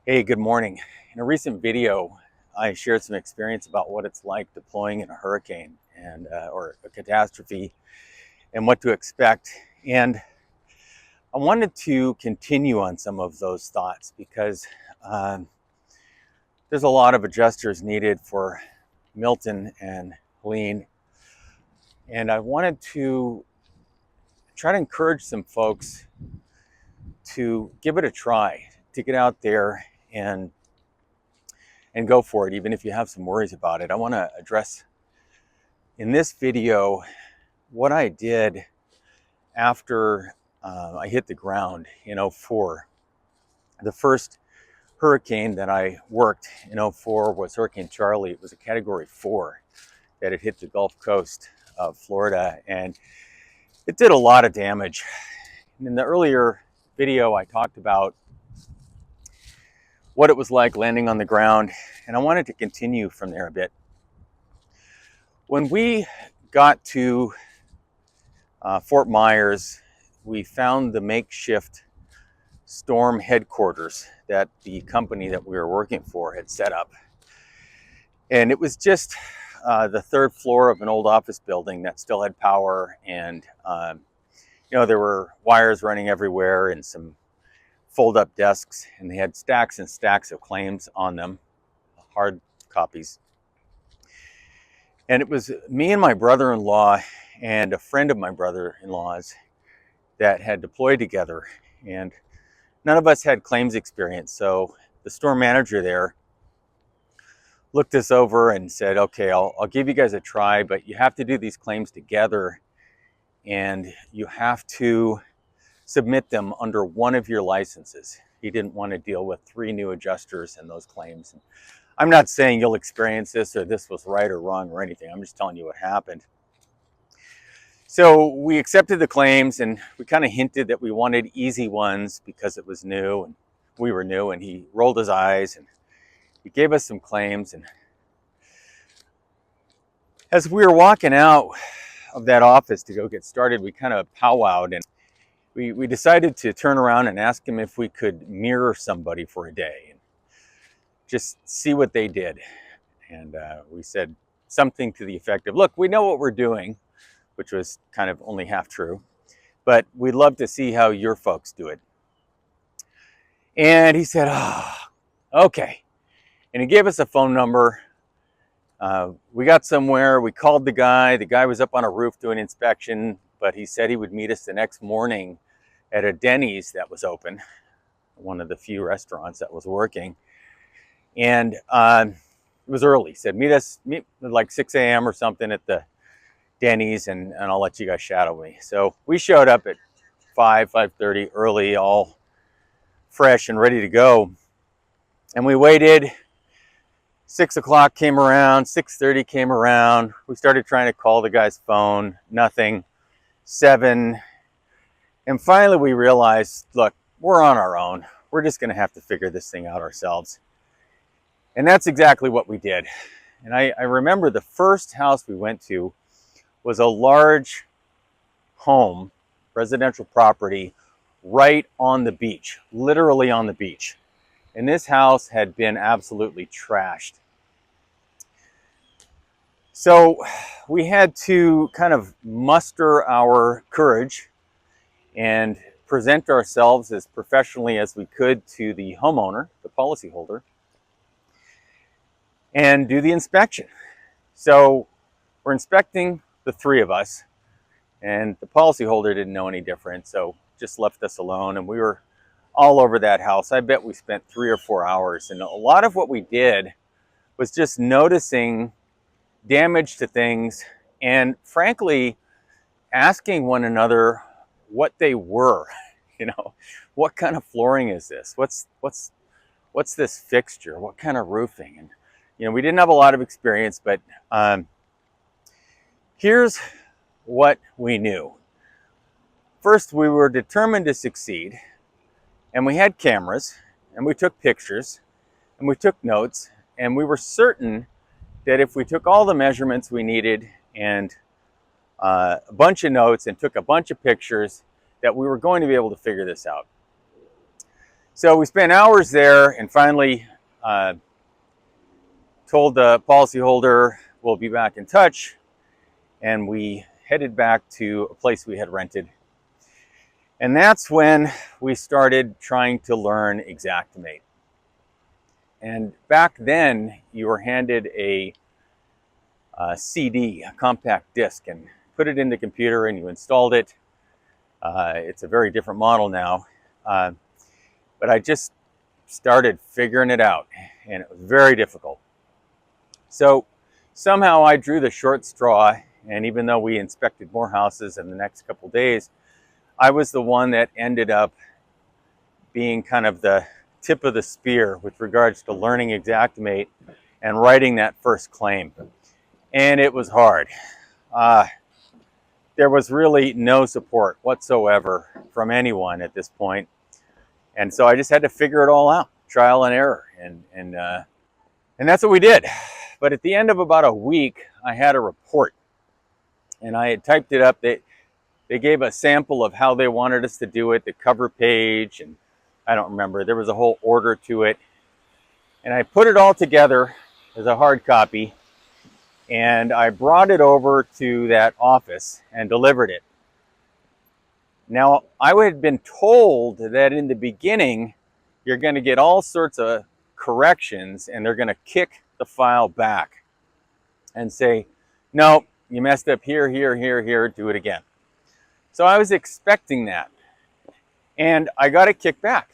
Hey, good morning. In a recent video, I shared some experience about what it's like deploying in a hurricane and or a catastrophe and what to expect. And I wanted to continue on some of those thoughts because um, there's a lot of adjusters needed for Milton and Helene. And I wanted to try to encourage some folks to give it a try, to get out there and go for it, even if you have some worries about it. I want to address in this video what I did after I hit the ground in '04. The first hurricane that I worked in '04 was Hurricane Charlie. It was a Category 4 that had hit the Gulf Coast of Florida, and it did a lot of damage. In the earlier video, I talked about what it was like landing on the ground, and I wanted to continue from there a bit. When we got to Fort Myers, we found the makeshift storm headquarters that the company that we were working for had set up. And it was just the third floor of an old office building that still had power, and there were wires running everywhere and some fold-up desks, and they had stacks and stacks of claims on them, hard copies. And it was me and my brother-in-law and a friend of my brother-in-law's that had deployed together, and none of us had claims experience. So the storm manager there looked us over and said, okay, I'll give you guys a try, but you have to do these claims together, and you have to submit them under one of your licenses. He didn't want to deal with 3 new adjusters and those claims. I'm not saying you'll experience this or this was right or wrong or anything. I'm just telling you what happened. So we accepted the claims, and we kind of hinted that we wanted easy ones because it was new and we were new, and he rolled his eyes and he gave us some claims. And as we were walking out of that office to go get started, we kind of powwowed, and we decided to turn around and ask him if we could mirror somebody for a day and just see what they did. And we said something to the effect of, look, we know what we're doing, which was kind of only half true, but we'd love to see how your folks do it. And he said, okay. And he gave us a phone number. We got somewhere, we called the guy was up on a roof doing inspection, but he said he would meet us the next morning at a Denny's that was open, one of the few restaurants that was working. And it was early. He said, meet at like 6 a.m. or something at the Denny's, and I'll let you guys shadow me. So we showed up at 5:30 early, all fresh and ready to go. And we waited. 6 o'clock came around, 6:30 came around. We started trying to call the guy's phone, nothing. 7. And finally we realized, look, we're on our own. We're just gonna have to figure this thing out ourselves. And that's exactly what we did. And I remember the first house we went to was a large home, residential property, right on the beach, literally on the beach. And this house had been absolutely trashed. So we had to kind of muster our courage and present ourselves as professionally as we could to the homeowner, the policyholder, and do the inspection. So we're inspecting the 3 of us, and the policyholder didn't know any different, so just left us alone, and we were all over that house. I bet we spent 3 or 4 hours, and a lot of what we did was just noticing damage to things and frankly asking one another what they were. What kind of flooring is this? What's this fixture? What kind of roofing? And we didn't have a lot of experience, but here's what we knew. First, we were determined to succeed, and we had cameras, and we took pictures, and we took notes, and we were certain that if we took all the measurements we needed and a bunch of notes and took a bunch of pictures, that we were going to be able to figure this out. So we spent hours there and finally told the policyholder we'll be back in touch. And we headed back to a place we had rented. And that's when we started trying to learn Xactimate. And back then, you were handed a CD, a compact disc, and put it in the computer and you installed it. It's a very different model now. But I just started figuring it out, and it was very difficult. So somehow I drew the short straw, and even though we inspected more houses in the next couple days, I was the one that ended up being kind of the tip of the spear with regards to learning Xactimate and writing that first claim. And it was hard. There was really no support whatsoever from anyone at this point. And so I just had to figure it all out, trial and error. And that's what we did. But at the end of about a week, I had a report. And I had typed it up. They gave a sample of how they wanted us to do it, the cover page, and I don't remember. There was a whole order to it. And I put it all together as a hard copy, and I brought it over to that office and delivered it. Now, I had been told that in the beginning, you're going to get all sorts of corrections, and they're going to kick the file back and say, no, you messed up here, here, here, here, do it again. So I was expecting that. And I got it kicked back.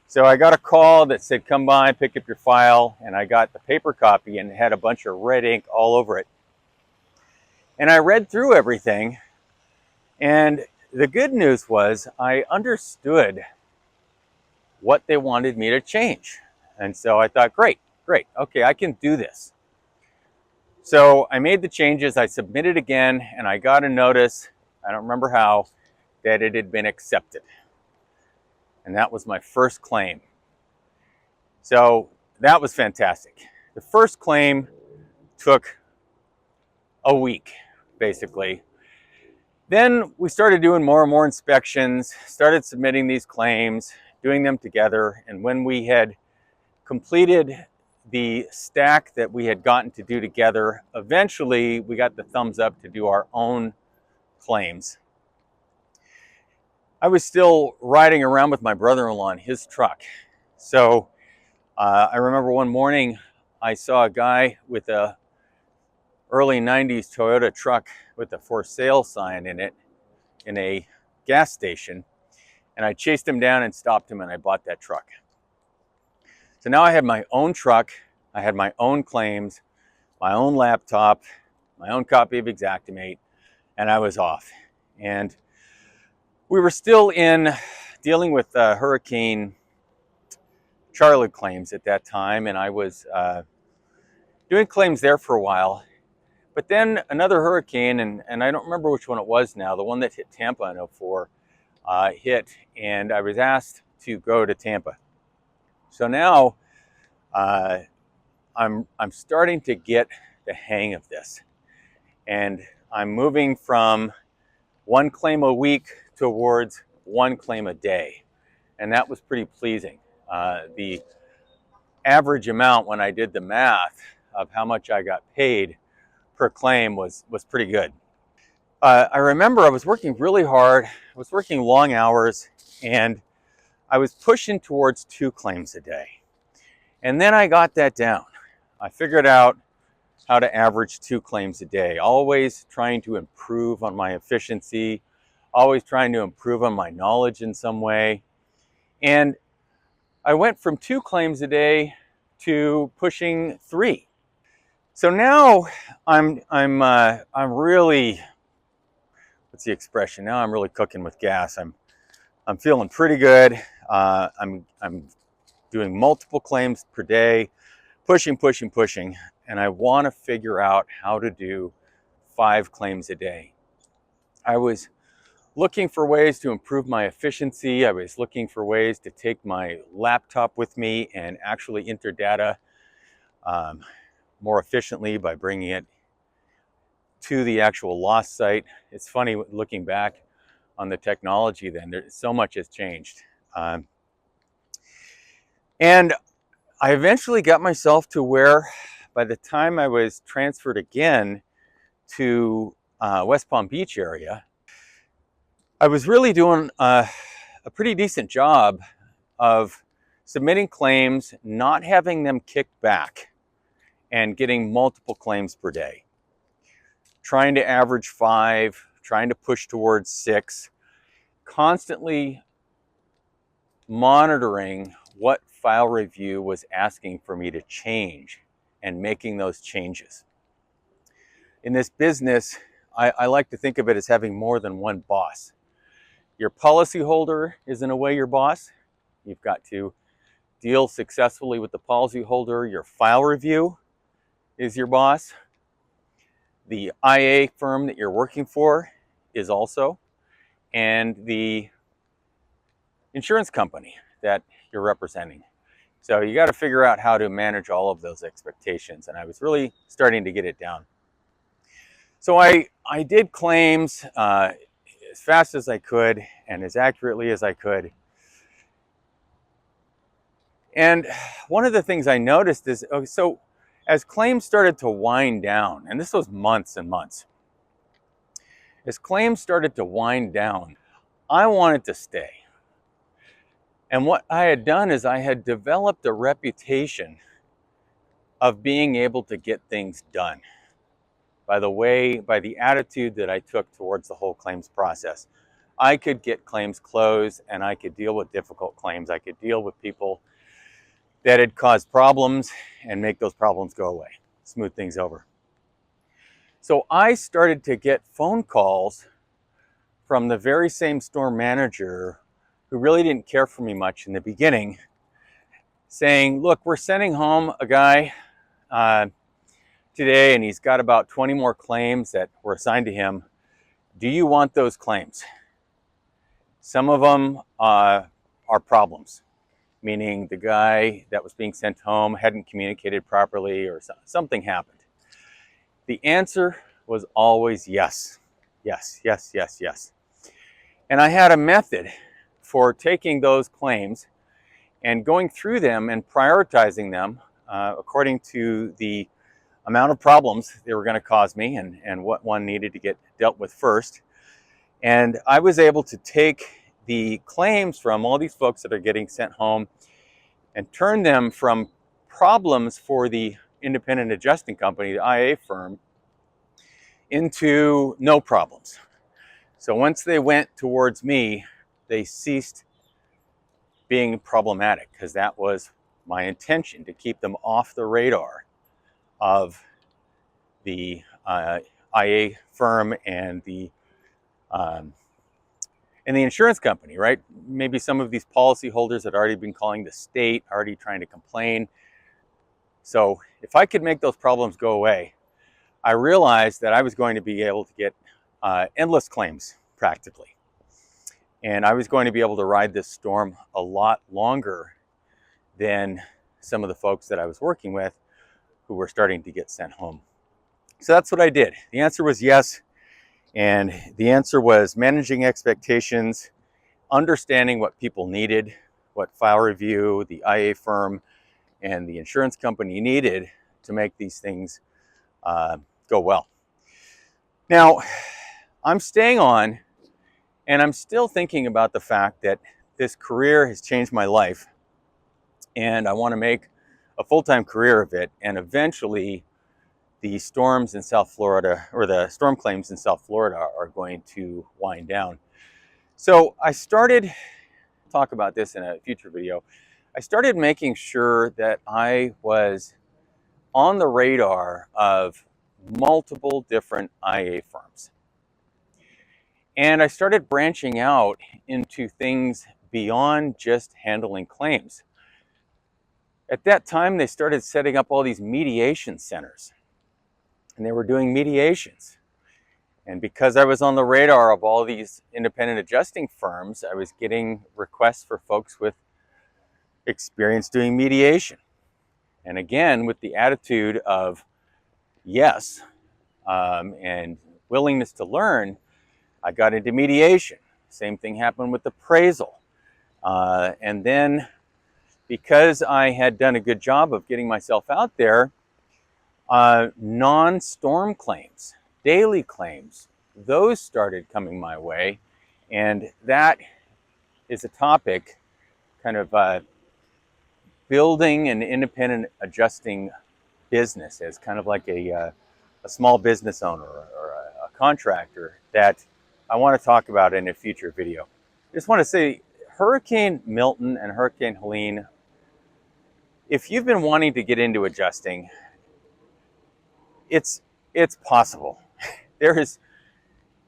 So I got a call that said, come by, pick up your file. And I got the paper copy and it had a bunch of red ink all over it. And I read through everything. And the good news was I understood what they wanted me to change. And so I thought, great, okay, I can do this. So I made the changes, I submitted again, and I got a notice, I don't remember how, that it had been accepted. And that was my first claim. So that was fantastic. The first claim took a week, basically. Then we started doing more and more inspections, started submitting these claims, doing them together. And when we had completed the stack that we had gotten to do together, eventually we got the thumbs up to do our own claims. I was still riding around with my brother-in-law in his truck. So I remember one morning I saw a guy with a early 90s Toyota truck with a for sale sign in it in a gas station. And I chased him down and stopped him, and I bought that truck. So now I had my own truck, I had my own claims, my own laptop, my own copy of Xactimate, and I was off. And we were still dealing with Hurricane Charlotte claims at that time, and I was doing claims there for a while. But then another hurricane, and I don't remember which one it was now, the one that hit Tampa in 2004, hit, and I was asked to go to Tampa. So now I'm starting to get the hang of this, and I'm moving from one claim a week towards one claim a day, and that was pretty pleasing. The average amount, when I did the math of how much I got paid per claim, was pretty good. I remember I was working really hard, I was working long hours, and I was pushing towards 2 claims a day. And then I got that down. I figured out how to average 2 claims a day, always trying to improve on my efficiency, always trying to improve on my knowledge in some way. And I went from 2 claims a day to pushing 3. So now I'm really, what's the expression? Now I'm really cooking with gas. I'm feeling pretty good. I'm doing multiple claims per day, pushing, and I want to figure out how to do 5 claims a day. I was looking for ways to improve my efficiency. I was looking for ways to take my laptop with me and actually enter data more efficiently by bringing it to the actual loss site. It's funny looking back on the technology then, so much has changed. And I eventually got myself to where by the time I was transferred again to West Palm Beach area, I was really doing a pretty decent job of submitting claims, not having them kicked back, and getting multiple claims per day. Trying to average 5, trying to push towards 6, constantly monitoring what file review was asking for me to change and making those changes. In this business, I like to think of it as having more than one boss. Your policyholder is in a way your boss. You've got to deal successfully with the policyholder. Your file review is your boss. The IA firm that you're working for is also, and the insurance company that you're representing. So you got to figure out how to manage all of those expectations, and I was really starting to get it down. So I did claims as fast as I could and as accurately as I could. And one of the things I noticed is, so as claims started to wind down, and this was months and months, as claims started to wind down, I wanted to stay. And what I had done is I had developed a reputation of being able to get things done by the attitude that I took towards the whole claims process. I could get claims closed, and I could deal with difficult claims. I could deal with people that had caused problems and make those problems go away, smooth things over. So I started to get phone calls from the very same store manager who really didn't care for me much in the beginning, saying, look, we're sending home a guy today, and he's got about 20 more claims that were assigned to him. Do you want those claims? Some of them are problems, meaning the guy that was being sent home hadn't communicated properly or something happened. The answer was always yes, yes, yes, yes, yes. And I had a method for taking those claims and going through them and prioritizing them according to the amount of problems they were going to cause me and what one needed to get dealt with first. And I was able to take the claims from all these folks that are getting sent home and turn them from problems for the independent adjusting company, the IA firm, into no problems. So once they went towards me, they ceased being problematic, because that was my intention, to keep them off the radar of the IA firm and the insurance company, right? Maybe some of these policyholders had already been calling the state, already trying to complain. So if I could make those problems go away, I realized that I was going to be able to get endless claims practically. And I was going to be able to ride this storm a lot longer than some of the folks that I was working with who were starting to get sent home. So that's what I did. The answer was yes. And the answer was managing expectations, understanding what people needed, what file review, the IA firm, and the insurance company needed to make these things go well. Now, I'm staying on, and I'm still thinking about the fact that this career has changed my life, and I want to make a full-time career of it, and eventually the storms in South Florida, or the storm claims in South Florida, are going to wind down. So I started, talk about this in a future video, I started making sure that I was on the radar of multiple different IA firms. And I started branching out into things beyond just handling claims. At that time, they started setting up all these mediation centers, and they were doing mediations. And because I was on the radar of all these independent adjusting firms, I was getting requests for folks with experience doing mediation. And again, with the attitude of yes and willingness to learn, I got into mediation. Same thing happened with appraisal. And then because I had done a good job of getting myself out there, non-storm claims, daily claims, those started coming my way. And that is a topic, kind of building an independent adjusting business as kind of like a small business owner or a contractor, that I want to talk about in a future video. I just want to say, Hurricane Milton and Hurricane Helene, if you've been wanting to get into adjusting, it's possible. There is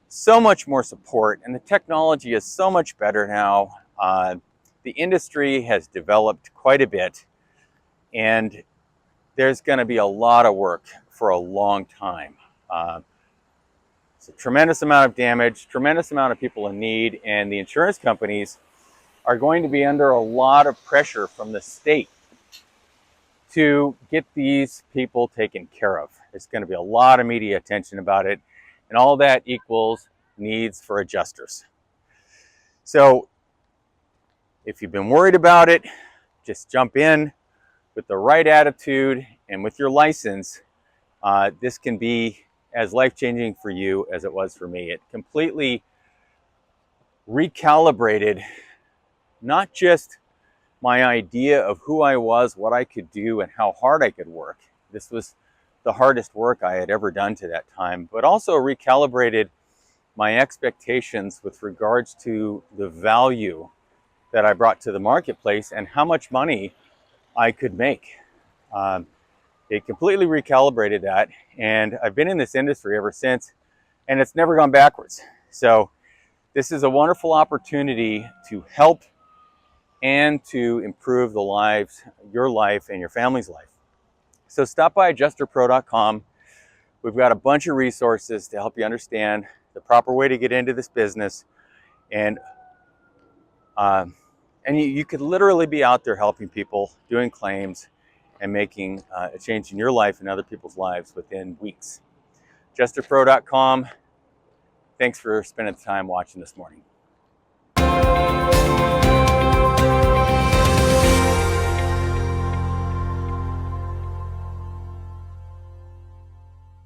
so much more support, and the technology is so much better now. The industry has developed quite a bit, and there's going to be a lot of work for a long time. It's a tremendous amount of damage, tremendous amount of people in need, and the insurance companies are going to be under a lot of pressure from the state to get these people taken care of. There's going to be a lot of media attention about it, and all that equals needs for adjusters. So if you've been worried about it, just jump in with the right attitude and with your license. This can be as life-changing for you as it was for me. It completely recalibrated not just my idea of who I was, what I could do, and how hard I could work. This was the hardest work I had ever done to that time, but also recalibrated my expectations with regards to the value that I brought to the marketplace and how much money I could make. It completely recalibrated that, and I've been in this industry ever since, and it's never gone backwards. So this is a wonderful opportunity to help and to improve the lives, your life and your family's life. So stop by adjusterpro.com. We've got a bunch of resources to help you understand the proper way to get into this business, and you could literally be out there helping people, doing claims, and making a change in your life and other people's lives within weeks. adjusterpro.com. Thanks for spending the time watching this morning.